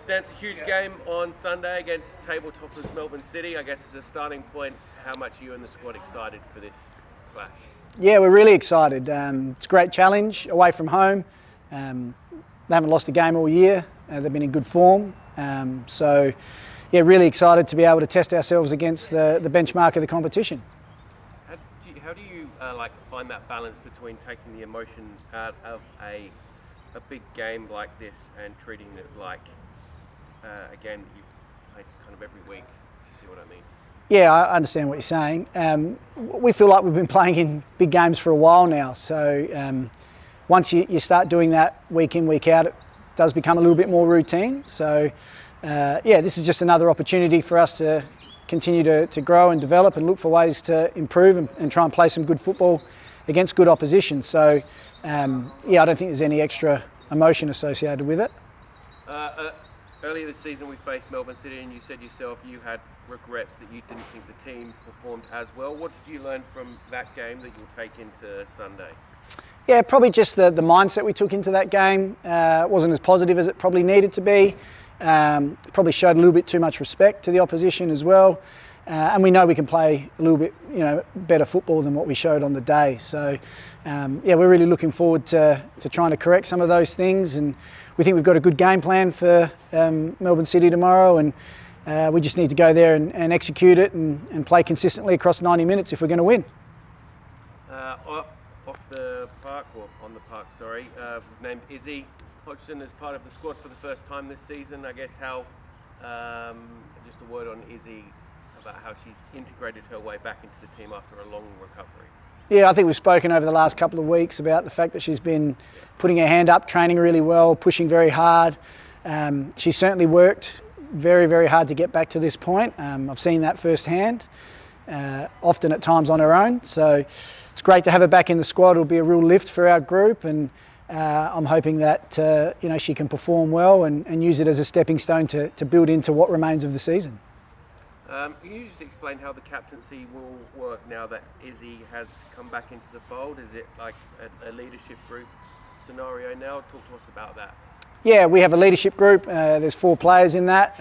Stenta, a huge game on Sunday against table toppers Melbourne City. I guess as a starting point, how much are you and the squad excited for this clash? Yeah, we're really excited. It's a great challenge away from home. They haven't lost a game all year. They've been in good form. So, yeah, really excited to be able to test ourselves against the benchmark of the competition. How do you find that balance between taking the emotion out of a big game like this and treating it like a game that you play kind of every week? Do you see what I mean? Yeah, I understand what you're saying. We feel like we've been playing in big games for a while now. So once you start doing that week in, week out, it does become a little bit more routine. So yeah, this is just another opportunity for us to continue to grow and develop and look for ways to improve and try and play some good football against good opposition. So yeah, I don't think there's any extra emotion associated with it. Earlier this season we faced Melbourne City and you said yourself you had regrets that you didn't think the team performed as well. What did you learn from that game that you'll take into Sunday? Yeah, probably just the mindset we took into that game wasn't as positive as it probably needed to be. Probably showed a little bit too much respect to the opposition as well. And we know we can play a little bit, better football than what we showed on the day. So, yeah, we're really looking forward to trying to correct some of those things. And we think we've got a good game plan for Melbourne City tomorrow. And we just need to go there and execute it and play consistently across 90 minutes if we're going to win. Off the park, or on the park, sorry, we've named Izzy Hodgson as part of the squad for the first time this season. I guess how, just a word on Izzy, about how she's integrated her way back into the team after a long recovery. Yeah, I think we've spoken over the last couple of weeks about the fact that she's been putting her hand up, training really well, pushing very hard. She's certainly worked very, very hard to get back to this point. I've seen that firsthand, often at times on her own. So it's great to have her back in the squad. It'll be a real lift for our group, and I'm hoping that she can perform well and use it as a stepping stone to build into what remains of the season. Can you just explain how the captaincy will work now that Izzy has come back into the fold? Is it like a leadership group scenario now? Talk to us about that. Yeah, we have a leadership group. There's 4 players in that.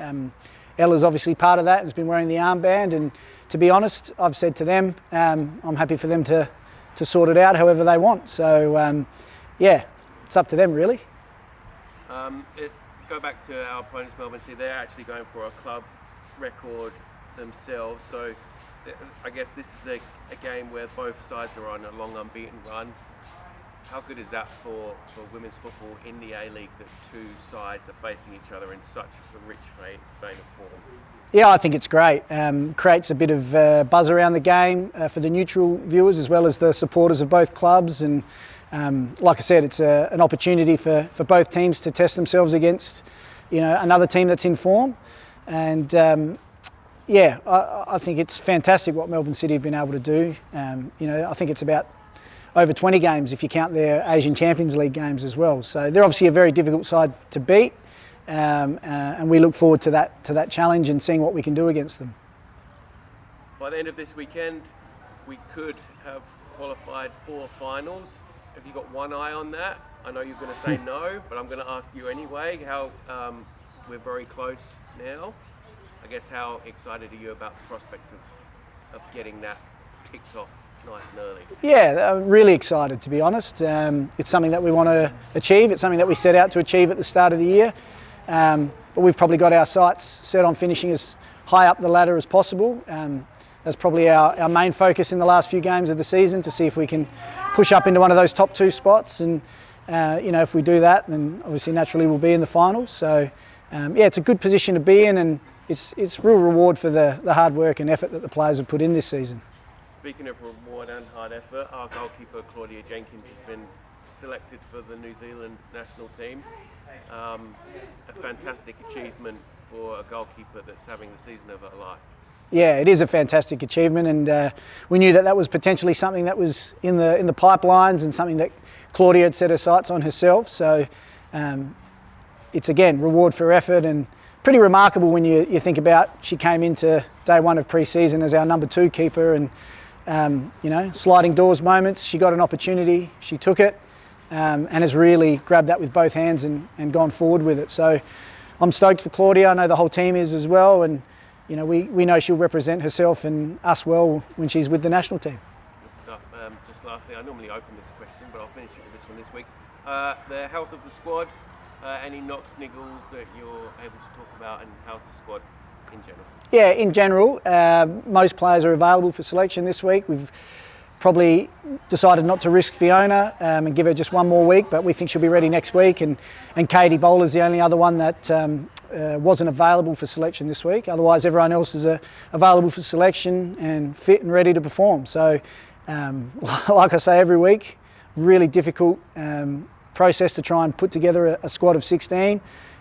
Ella's obviously part of that and has been wearing the armband. And to be honest, I've said to them, I'm happy for them to sort it out however they want. So yeah, it's up to them really. Let's go back to our opponents, Melbourne City. They're actually going for a club record themselves. So I guess this is a game where both sides are on a long unbeaten run. How good is that for women's football in the A-League, that two sides are facing each other in such a rich vein of form? Yeah, I think it's great. Creates a bit of buzz around the game for the neutral viewers as well as the supporters of both clubs. And like I said, it's an opportunity for both teams to test themselves against another team that's in form. And yeah, I think it's fantastic what Melbourne City have been able to do. I think it's about over 20 games if you count their Asian Champions League games as well. So they're obviously a very difficult side to beat, and we look forward to that challenge and seeing what we can do against them. By the end of this weekend, we could have qualified for finals. Have you got one eye on that? I know you're going to say no, but I'm going to ask you anyway. How we're very close now. I guess how excited are you about the prospect of getting that ticked off nice and early? Yeah, I'm really excited, to be honest. It's something that we want to achieve. It's something that we set out to achieve at the start of the year. But we've probably got our sights set on finishing as high up the ladder as possible. That's probably our main focus in the last few games of the season, to see if we can push up into one of those top 2 spots. And if we do that, then obviously naturally we'll be in the finals. So yeah, it's a good position to be in, and it's real reward for the hard work and effort that the players have put in this season. Speaking of reward and hard effort, our goalkeeper Claudia Jenkins has been selected for the New Zealand national team. A fantastic achievement for a goalkeeper that's having the season of her life. Yeah, it is a fantastic achievement, and we knew that was potentially something that was in the pipelines and something that Claudia had set her sights on herself. So it's again reward for effort, and pretty remarkable when you think about she came into day 1 of pre-season as our number 2 keeper, and sliding doors moments. She got an opportunity, she took it, and has really grabbed that with both hands and gone forward with it. So I'm stoked for Claudia. I know the whole team is as well, and you know we know she'll represent herself and us well when she's with the national team. Good stuff. Just lastly, I normally open this question, but I'll finish it with this one this week. The health of the squad, any knocks, niggles that you're able to talk about, and how's the squad in general? Yeah, in general, most players are available for selection this week. We've probably decided not to risk Fiona and give her just one more week, but we think she'll be ready next week. And Katie Bowler's the only other one that wasn't available for selection this week. Otherwise, everyone else is available for selection and fit and ready to perform. So, like I say every week, really difficult process to try and put together a squad of 16.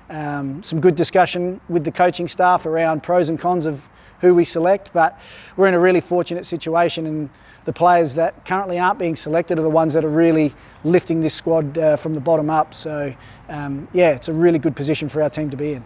Some good discussion with the coaching staff around pros and cons of who we select, but we're in a really fortunate situation, and the players that currently aren't being selected are the ones that are really lifting this squad from the bottom up. So yeah, it's a really good position for our team to be in.